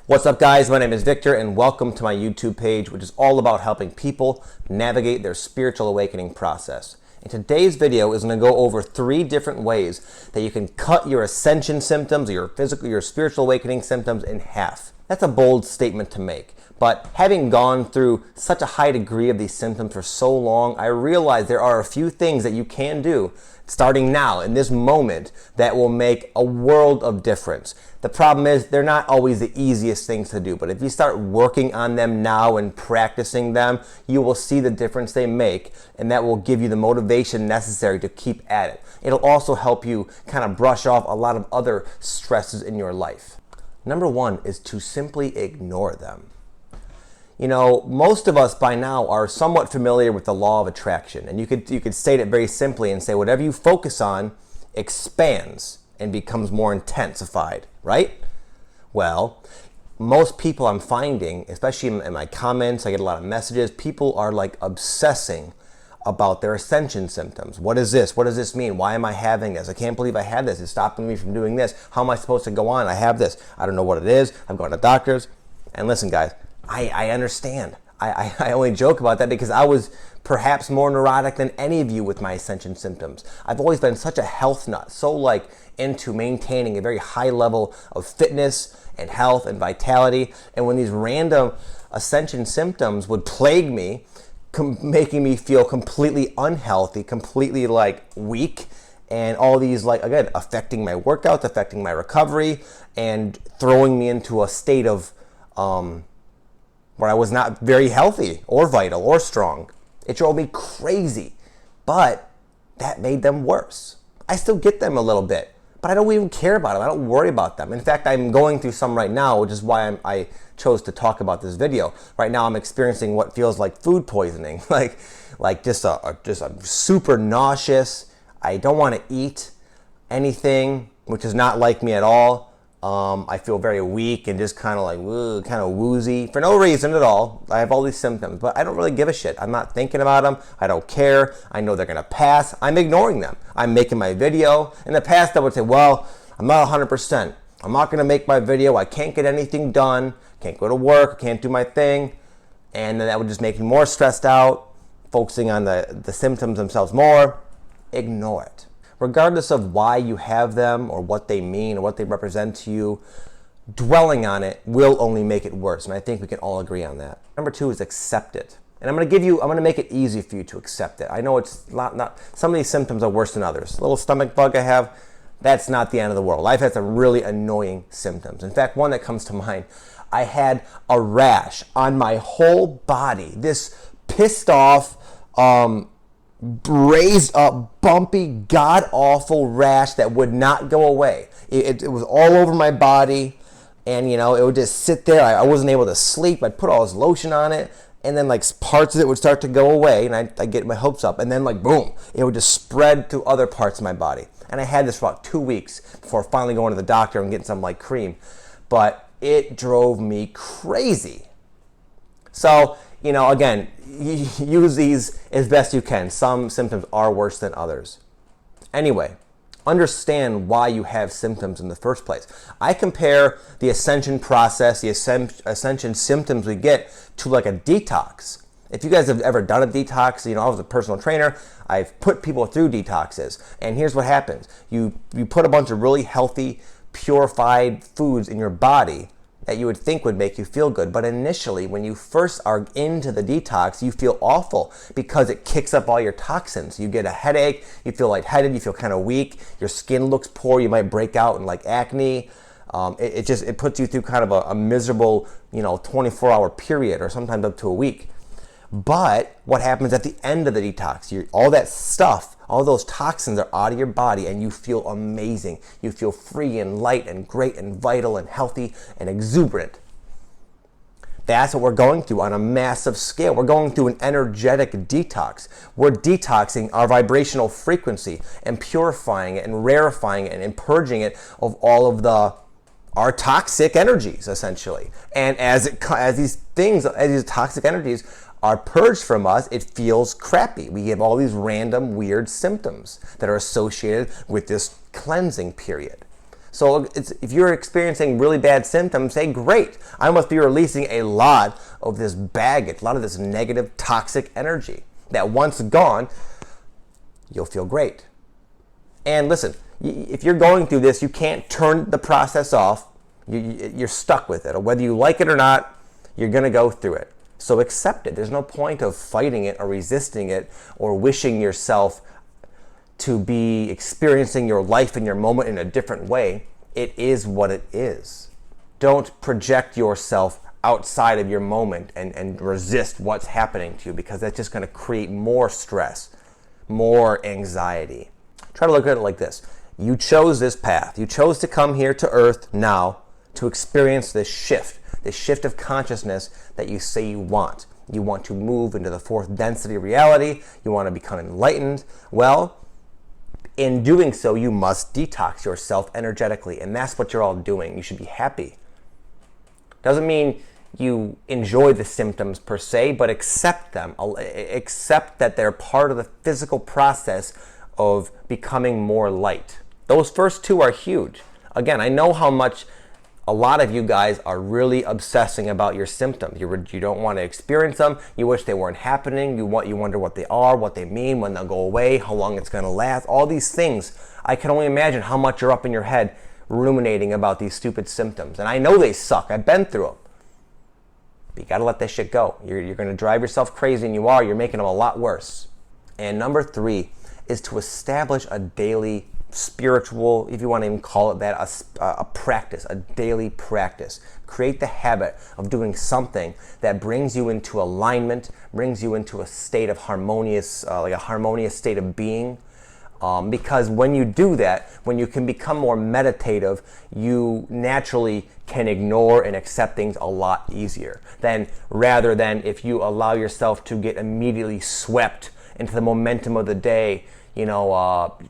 What's up, guys? My name is Victor and welcome to my YouTube page, which is all about helping people navigate their spiritual awakening process. And today's video is going to go over 3 different ways that you can cut your ascension symptoms or your spiritual awakening symptoms in half. That's a bold statement to make, but having gone through such a high degree of these symptoms for so long, I realize there are a few things that you can do starting now in this moment that will make a world of difference. The problem is they're not always the easiest things to do, but if you start working on them now and practicing them, you will see the difference they make, and that will give you the motivation necessary to keep at it. It'll also help you kind of brush off a lot of other stresses in your life. Number 1 is to simply ignore them. You know, most of us by now are somewhat familiar with the law of attraction, and you could state it very simply and say whatever you focus on expands and becomes more intensified, right? Well, most people I'm finding, especially in my comments, I get a lot of messages, people are like obsessing about their ascension symptoms. What is this? What does this mean? Why am I having this? I can't believe I have this. It's stopping me from doing this. How am I supposed to go on? I have this. I don't know what it is. I've gone to doctors. And listen, guys, I understand. I only joke about that because I was perhaps more neurotic than any of you with my ascension symptoms. I've always been such a health nut, so like into maintaining a very high level of fitness and health and vitality. And when these random ascension symptoms would plague me, making me feel completely unhealthy, completely like weak, and all these, like, again, affecting my workouts, affecting my recovery, and throwing me into a state of where I was not very healthy or vital or strong. It drove me crazy, but that made them worse. I still get them a little bit, but I don't even care about them. I don't worry about them. In fact, I'm going through some right now, which is why I chose to talk about this video. Right now, I'm experiencing what feels like food poisoning, like just a super nauseous. I don't want to eat anything, which is not like me at all. I feel very weak and just kind of like kind of woozy for no reason at all. I have all these symptoms, but I don't really give a shit. I'm not thinking about them. I don't care. I know they're going to pass. I'm ignoring them. I'm making my video. In the past, I would say, well, I'm not 100%. I'm not going to make my video. I can't get anything done. Can't go to work. Can't do my thing. And then that would just make me more stressed out, focusing on the symptoms themselves more. Ignore it. Regardless of why you have them or what they mean or what they represent to you, dwelling on it will only make it worse. And I think we can all agree on that. Number 2 is accept it. And I'm going to make it easy for you to accept it. I know it's not some of these symptoms are worse than others. A little stomach bug I have, that's not the end of the world. I've had some really annoying symptoms. In fact, one that comes to mind, I had a rash on my whole body. This pissed off, raised up, bumpy, god-awful rash that would not go away. It was all over my body, and you know, it would just sit there. I wasn't able to sleep. I'd put all this lotion on it, and then like parts of it would start to go away, and I'd get my hopes up, and then like boom, it would just spread to other parts of my body. And I had this for about 2 weeks before finally going to the doctor and getting some like cream, but it drove me crazy. So, you know, again, use these as best you can. Some symptoms are worse than others. Anyway, understand why you have symptoms in the first place. I compare the ascension process, the ascension symptoms we get to like a detox. If you guys have ever done a detox, you know, I was a personal trainer. I've put people through detoxes. And here's what happens. You put a bunch of really healthy, purified foods in your body that you would think would make you feel good. But initially, when you first are into the detox, you feel awful because it kicks up all your toxins. You get a headache, you feel lightheaded, you feel kind of weak, your skin looks poor, you might break out in like acne. It puts you through kind of a miserable, 24-hour period or sometimes up to a week. But what happens at the end of the detox? All that stuff, all those toxins are out of your body and you feel amazing. You feel free and light and great and vital and healthy and exuberant. That's what we're going through on a massive scale. We're going through an energetic detox. We're detoxing our vibrational frequency and purifying it and rarefying it and purging it of all of our toxic energies, essentially. And as these toxic energies are purged from us, it feels crappy. We have all these random weird symptoms that are associated with this cleansing period. So if you're experiencing really bad symptoms, say, great, I must be releasing a lot of this baggage, a lot of this negative, toxic energy that once gone, you'll feel great. And listen, if you're going through this, you can't turn the process off. You're stuck with it. Or whether you like it or not, you're going to go through it. So accept it. There's no point of fighting it or resisting it or wishing yourself to be experiencing your life and your moment in a different way. It is what it is. Don't project yourself outside of your moment and resist what's happening to you, because that's just going to create more stress, more anxiety. Try to look at it like this. You chose this path. You chose to come here to Earth now to experience this shift of consciousness that you say you want. You want to move into the fourth density reality. You want to become enlightened. Well, in doing so, you must detox yourself energetically, and that's what you're all doing. You should be happy. Doesn't mean you enjoy the symptoms per se, but accept them. Accept that they're part of the physical process of becoming more light. Those first two are huge. Again, I know how much a lot of you guys are really obsessing about your symptoms. You don't want to experience them. You wish they weren't happening. You wonder what they are, what they mean, when they'll go away, how long it's going to last. All these things. I can only imagine how much you're up in your head ruminating about these stupid symptoms. And I know they suck. I've been through them. But you got to let that shit go. You're going to drive yourself crazy, and you're making them a lot worse. And number 3 is to establish a daily spiritual, if you want to even call it that, a practice, a daily practice. Create the habit of doing something that brings you into alignment, brings you into a state of harmonious, like a harmonious state of being. Because when you do that, when you can become more meditative, you naturally can ignore and accept things a lot easier rather than if you allow yourself to get immediately swept into the momentum of the day,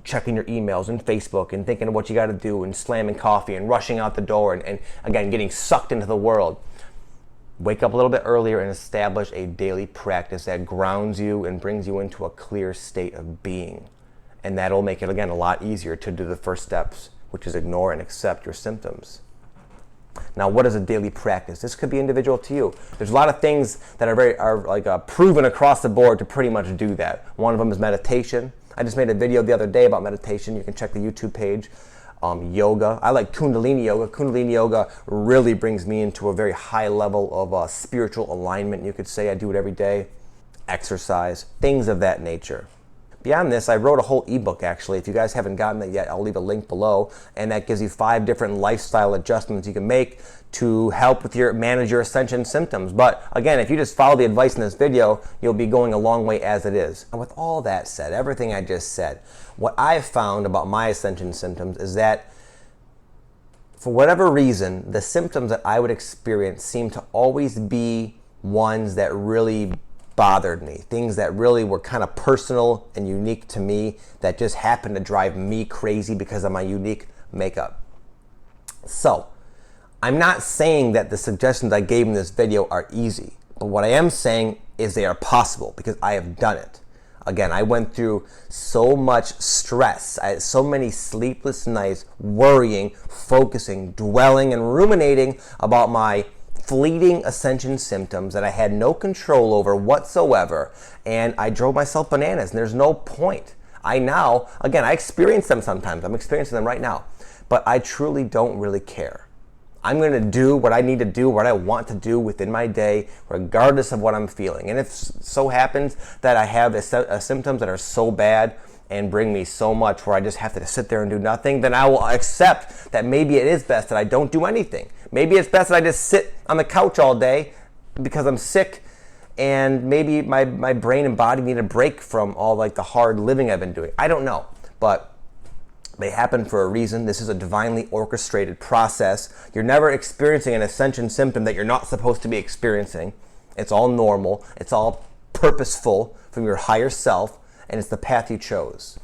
checking your emails and Facebook and thinking of what you got to do and slamming coffee and rushing out the door and again, getting sucked into the world. Wake up a little bit earlier and establish a daily practice that grounds you and brings you into a clear state of being. And that'll make it, again, a lot easier to do the first steps, which is ignore and accept your symptoms. Now, what is a daily practice? This could be individual to you. There's a lot of things that are proven across the board to pretty much do that. One of them is meditation. I just made a video the other day about meditation. You can check the YouTube page. Yoga. I like Kundalini Yoga. Kundalini Yoga really brings me into a very high level of spiritual alignment, you could say. I do it every day. Exercise, things of that nature. Beyond this, I wrote a whole ebook, actually. If you guys haven't gotten it yet, I'll leave a link below. And that gives you 5 different lifestyle adjustments you can make to help with manage your Ascension symptoms. But again, if you just follow the advice in this video, you'll be going a long way as it is. And with all that said, everything I just said, what I've found about my Ascension symptoms is that for whatever reason, the symptoms that I would experience seem to always be ones that really bothered me, things that really were kind of personal and unique to me that just happened to drive me crazy because of my unique makeup. So, I'm not saying that the suggestions I gave in this video are easy, but what I am saying is they are possible because I have done it. Again, I went through so much stress. I had so many sleepless nights worrying, focusing, dwelling, and ruminating about my fleeting Ascension symptoms that I had no control over whatsoever, and I drove myself bananas, and there's no point. I experience them sometimes. I'm experiencing them right now, but I truly don't really care. I'm going to do what I need to do, what I want to do within my day, regardless of what I'm feeling. And if so happens that I have symptoms that are so bad and bring me so much where I just have to sit there and do nothing, then I will accept that maybe it is best that I don't do anything. Maybe it's best that I just sit on the couch all day because I'm sick, and maybe my brain and body need a break from all the hard living I've been doing. I don't know, but they happen for a reason. This is a divinely orchestrated process. You're never experiencing an Ascension symptom that you're not supposed to be experiencing. It's all normal. It's all purposeful from your higher self, and it's the path you chose.